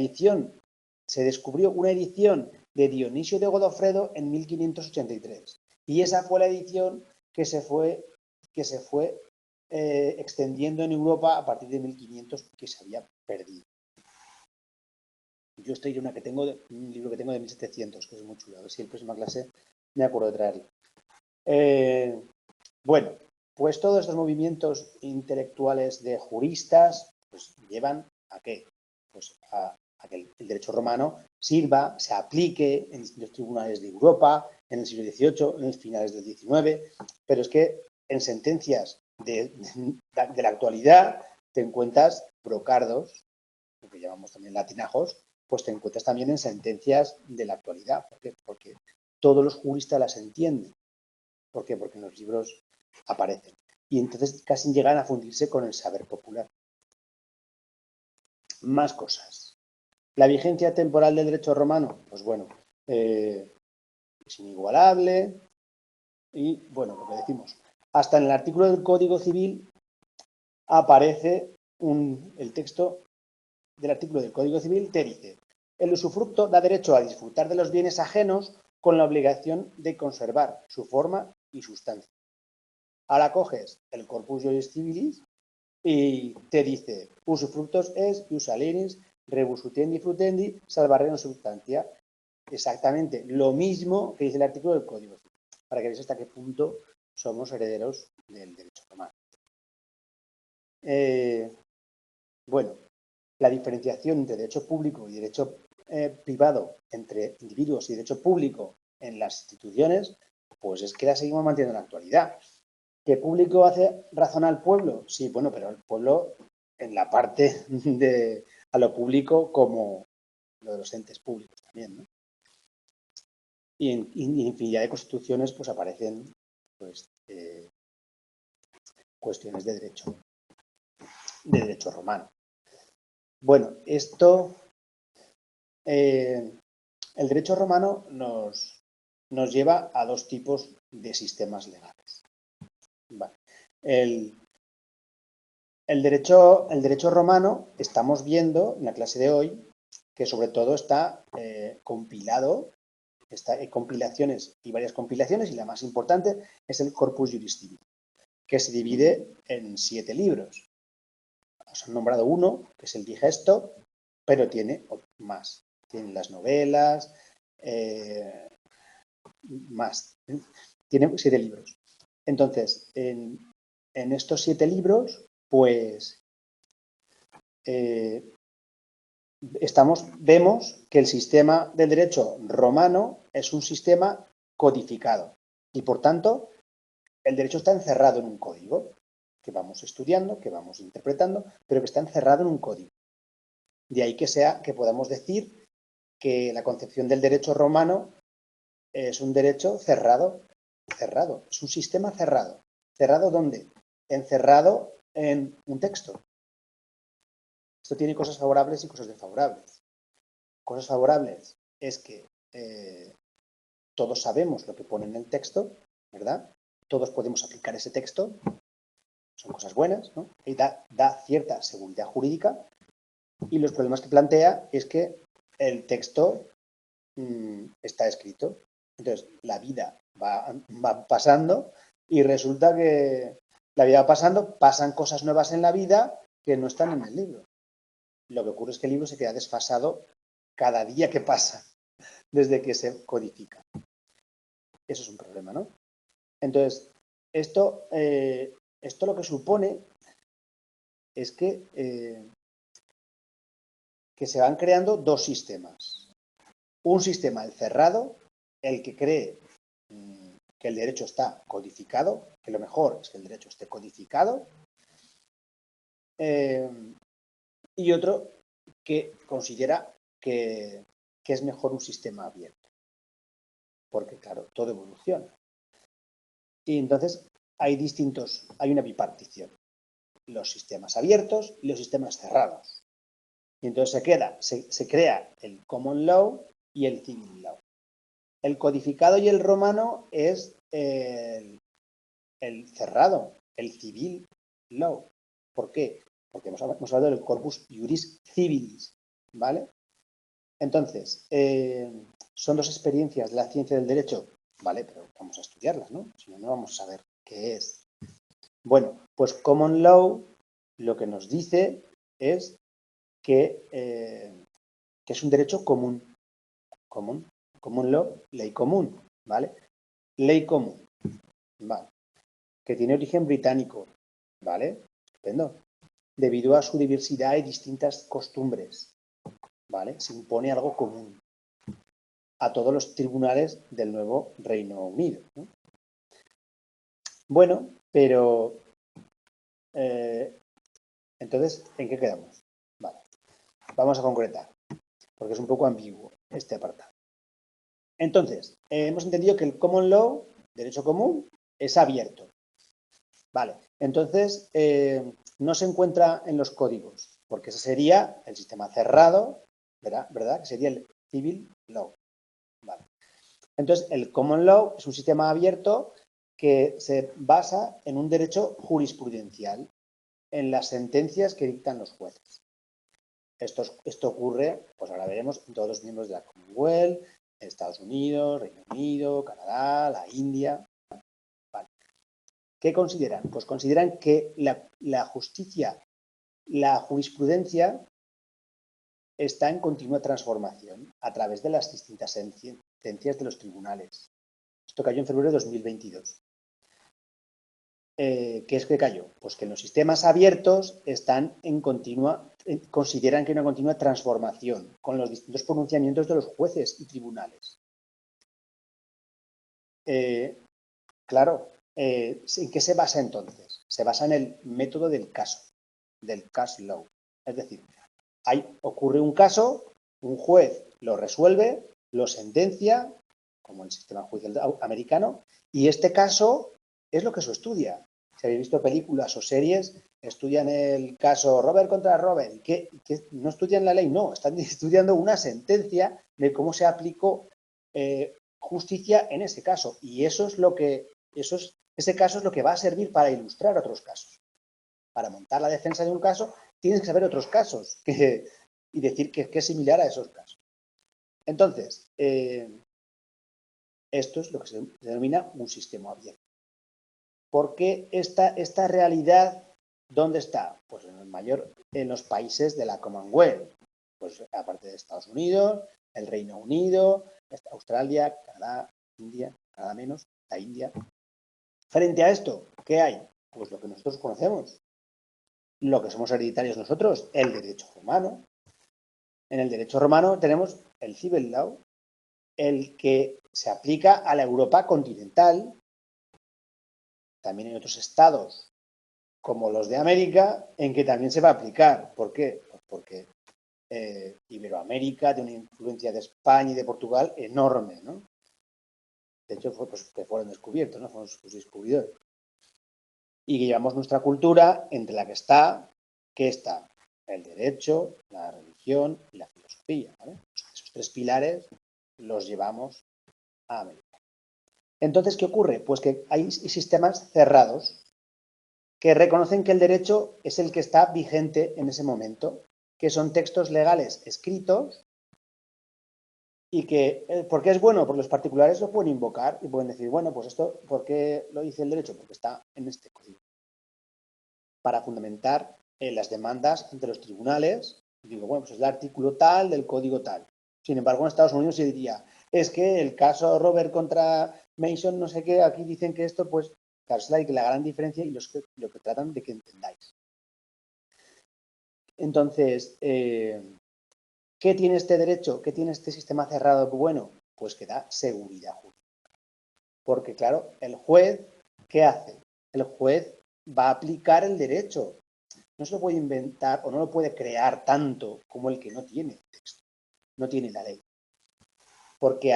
edición de Dionisio de Godofredo en 1583. Y esa fue la edición que se fue extendiendo en Europa a partir de 1500, que se había perdido. Yo estoy en un libro que tengo de 1700, que es muy chulo. A ver si en la próxima clase me acuerdo de traerlo. Bueno, pues todos estos movimientos intelectuales de juristas pues llevan a qué? Pues a que el derecho romano sirva, se aplique en distintos tribunales de Europa, en el siglo XVIII, en los finales del XIX, pero es que en sentencias de la actualidad te encuentras brocardos, lo que llamamos también latinajos, pues te encuentras también en sentencias de la actualidad. ¿Por qué? Porque todos los juristas las entienden. ¿Por qué? Porque en los libros aparecen. Y entonces casi llegan a fundirse con el saber popular. Más cosas. La vigencia temporal del derecho romano, pues bueno, es inigualable. Y bueno, lo que decimos, hasta en el artículo del Código Civil aparece el texto del artículo del Código Civil, te dice: el usufructo da derecho a disfrutar de los bienes ajenos con la obligación de conservar su forma y sustancia. Ahora coges el Corpus Juris Civilis y te dice: usufructos es, ius alienis, rebus utendi frutendi, salvare non substantia. Exactamente lo mismo que dice el artículo del Código Civil, para que veáis hasta qué punto somos herederos del derecho romano. Bueno, la diferenciación entre derecho público y derecho privado, entre individuos y derecho público en las instituciones, pues es que la seguimos manteniendo en la actualidad. ¿Qué público hace razón al pueblo? Sí, bueno, pero el pueblo en la parte de a lo público como lo de los entes públicos también, ¿no? Y en infinidad de constituciones pues aparecen pues, cuestiones de derecho romano. Bueno, el derecho romano nos lleva a 2 tipos de sistemas legales. Vale. El derecho romano, estamos viendo en la clase de hoy que sobre todo está compilado, hay compilaciones y varias compilaciones, y la más importante es el Corpus Juris Civilis, que se divide en 7 libros. Os han nombrado uno, que es el Digesto, pero tiene más. Tiene las novelas, más. Tiene 7 libros. Entonces, en estos 7 libros, pues vemos que el sistema del derecho romano es un sistema codificado y, por tanto, el derecho está encerrado en un código que vamos estudiando, que vamos interpretando, pero que está encerrado en un código. De ahí que podamos decir que la concepción del derecho romano es un derecho cerrado, es un sistema cerrado. ¿Cerrado dónde? Encerrado en un texto. Esto tiene cosas favorables y cosas desfavorables. Cosas favorables es que todos sabemos lo que pone en el texto, ¿verdad? Todos podemos aplicar ese texto. Son cosas buenas, ¿no? Y da cierta seguridad jurídica. Y los problemas que plantea es que el texto está escrito. Entonces, la vida va pasando y resulta que la vida va pasando, pasan cosas nuevas en la vida que no están en el libro. Lo que ocurre es que el libro se queda desfasado cada día que pasa, desde que se codifica. Eso es un problema, ¿no? Entonces, esto lo que supone es que se van creando 2 sistemas. Un sistema, el cerrado, el que cree que el derecho está codificado, que lo mejor es que el derecho esté codificado, y otro que considera que es mejor un sistema abierto, porque claro, todo evoluciona. Y entonces hay una bipartición, los sistemas abiertos y los sistemas cerrados. Y entonces se crea el common law y el civil law. El codificado y el romano es el cerrado, el civil law. ¿Por qué? Porque hemos hablado del corpus iuris civilis, ¿vale? Entonces, son dos experiencias de la ciencia del derecho, ¿vale? Pero vamos a estudiarlas, ¿no? Si no, no vamos a saber qué es. Bueno, pues common law lo que nos dice es que es un derecho común. Common law, ley común, ¿vale? Ley común, ¿vale? Que tiene origen británico, ¿vale? Estupendo. Debido a su diversidad y distintas costumbres, ¿vale? Se impone algo común a todos los tribunales del nuevo Reino Unido, ¿no? Bueno, pero entonces, ¿en qué quedamos? Vale. Vamos a concretar, porque es un poco ambiguo este apartado. Entonces, hemos entendido que el common law, derecho común, es abierto. Vale, entonces no se encuentra en los códigos, porque ese sería el sistema cerrado, ¿verdad? Que sería el civil law. Vale. Entonces, el common law es un sistema abierto que se basa en un derecho jurisprudencial, en las sentencias que dictan los jueces. Esto ocurre, pues ahora veremos, en todos los miembros de la Commonwealth, Estados Unidos, Reino Unido, Canadá, la India. Vale. ¿Qué consideran? Pues consideran que la justicia, la jurisprudencia está en continua transformación a través de las distintas sentencias de los tribunales. Esto cayó en febrero de 2022. ¿Qué es que cayó? Pues que en los sistemas abiertos están consideran que hay una continua transformación con los distintos pronunciamientos de los jueces y tribunales. Claro, ¿en qué se basa entonces? Se basa en el método del caso, del case law. Es decir, ocurre un caso, un juez lo resuelve, lo sentencia, como el sistema judicial americano, y este caso es lo que se estudia. Si habéis visto películas o series, estudian el caso Robert contra Robert, que no estudian la ley, no, están estudiando una sentencia de cómo se aplicó justicia en ese caso. Y ese caso es lo que va a servir para ilustrar otros casos. Para montar la defensa de un caso, tienes que saber otros casos y decir que es similar a esos casos. Entonces, esto es lo que se denomina un sistema abierto. ¿Por qué esta realidad dónde está? Pues en los países de la Commonwealth, pues aparte de Estados Unidos, el Reino Unido, Australia, Canadá, India, nada menos, la India. Frente a esto, ¿qué hay? Pues lo que nosotros conocemos, lo que somos hereditarios nosotros, el derecho romano. En el derecho romano tenemos el civil law, el que se aplica a la Europa continental. También hay otros estados, como los de América, en que también se va a aplicar. ¿Por qué? Pues porque Iberoamérica tiene una influencia de España y de Portugal enorme, ¿no? De hecho, que fueron descubiertos, ¿no? Fueron sus descubridores. Y que llevamos nuestra cultura entre la que está el derecho, la religión y la filosofía, ¿vale? Esos tres pilares los llevamos a América. Entonces, ¿qué ocurre? Pues que hay sistemas cerrados que reconocen que el derecho es el que está vigente en ese momento, que son textos legales escritos y que, ¿por qué es bueno? Porque los particulares lo pueden invocar y pueden decir, bueno, pues esto, ¿por qué lo dice el derecho? Porque está en este código. Para fundamentar las demandas ante los tribunales, digo, bueno, pues es el artículo tal del código tal. Sin embargo, en Estados Unidos se diría, es que el caso Robert contra Mason, no sé qué, aquí dicen que esto, pues, claro, es la gran diferencia y lo que tratan de que entendáis. Entonces, ¿qué tiene este derecho? ¿Qué tiene este sistema cerrado? Bueno, Pues que da seguridad jurídica. Porque, claro, el juez, ¿qué hace? El juez va a aplicar el derecho. No se lo puede inventar o no lo puede crear tanto como el que no tiene el texto, no tiene la ley. Porque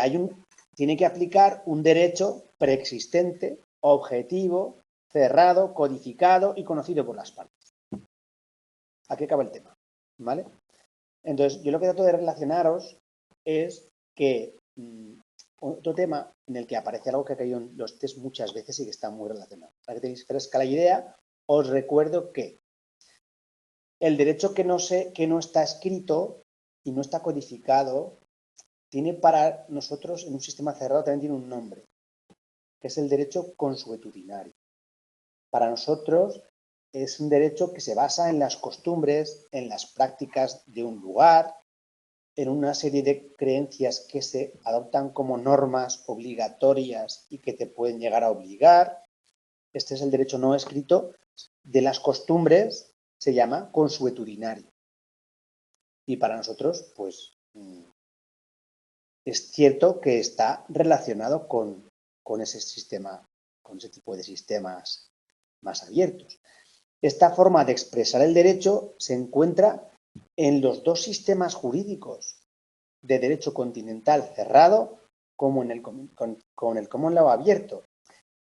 tiene que aplicar un derecho preexistente, objetivo, cerrado, codificado y conocido por las partes. Aquí acaba el tema, ¿vale? Entonces, yo lo que trato de relacionaros es que otro tema en el que aparece algo que ha caído en los test muchas veces y que está muy relacionado. Para que tenéis fresca la idea, os recuerdo que el derecho que no está escrito y no está codificado tiene para nosotros, en un sistema cerrado, también tiene un nombre, que es el derecho consuetudinario. Para nosotros es un derecho que se basa en las costumbres, en las prácticas de un lugar, en una serie de creencias que se adoptan como normas obligatorias y que te pueden llegar a obligar. Este es el derecho no escrito de las costumbres, se llama consuetudinario. Y para nosotros, pues, es cierto que está relacionado con ese sistema, con ese tipo de sistemas más abiertos. Esta forma de expresar el derecho se encuentra en los dos sistemas jurídicos de derecho continental cerrado como en el common law abierto.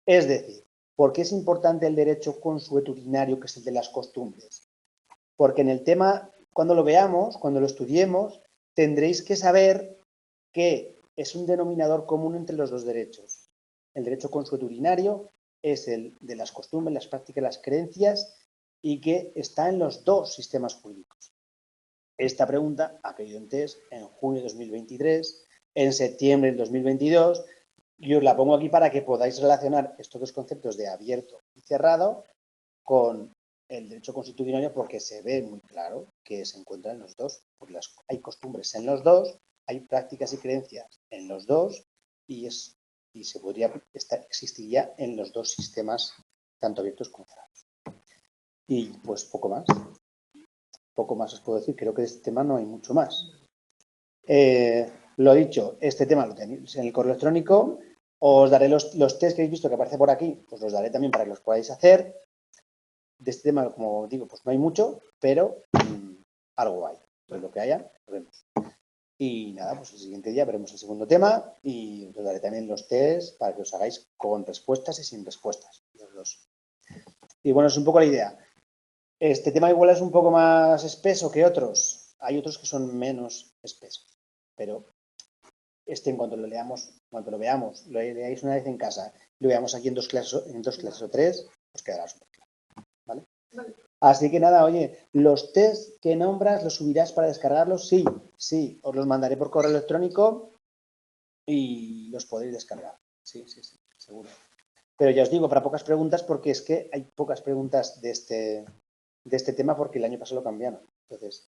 Es decir, ¿por qué es importante el derecho consuetudinario, que es el de las costumbres? Porque en el tema, cuando lo veamos, cuando lo estudiemos, tendréis que saber que es un denominador común entre los dos derechos. El derecho consuetudinario es el de las costumbres, las prácticas, las creencias y que está en los dos sistemas jurídicos. Esta pregunta ha caído en test en junio de 2023, en septiembre del 2022 y os la pongo aquí para que podáis relacionar estos dos conceptos de abierto y cerrado con el derecho consuetudinario, porque se ve muy claro que se encuentra en los dos, porque hay costumbres en los dos, hay prácticas y creencias en los dos y existiría en los dos sistemas, tanto abiertos como cerrados. Y pues poco más os puedo decir, creo que de este tema no hay mucho más. Lo dicho, este tema lo tenéis en el correo electrónico, os daré los test que habéis visto que aparece por aquí, os los daré también para que los podáis hacer. De este tema, como digo, pues no hay mucho, pero algo hay. Entonces, lo que haya, lo vemos. Y nada, pues el siguiente día veremos el segundo tema y os daré también los test para que os hagáis con respuestas y sin respuestas. Y bueno, es un poco la idea. Este tema igual es un poco más espeso que otros. Hay otros que son menos espesos. Pero en cuanto lo leamos, cuando lo veamos, lo leáis una vez en casa, lo veamos aquí en dos clases o tres, os quedará súper claro. ¿Vale? Vale. Así que nada, oye, los test que nombras, ¿los subirás para descargarlos? Sí, os los mandaré por correo electrónico y los podéis descargar. Sí, seguro. Pero ya os digo, para pocas preguntas, porque es que hay pocas preguntas de este tema, porque el año pasado lo cambiaron. Entonces,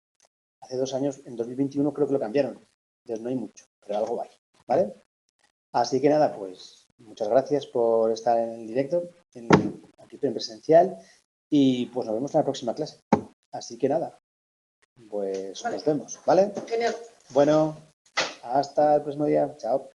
hace 2 años, en 2021 creo que lo cambiaron. Entonces no hay mucho, pero algo hay, ¿vale? Así que nada, pues muchas gracias por estar en el directo, aquí en presencial, y pues nos vemos en la próxima clase. Así que nada, pues vale. Nos vemos, ¿vale? Genial. Bueno, hasta el próximo día. Chao.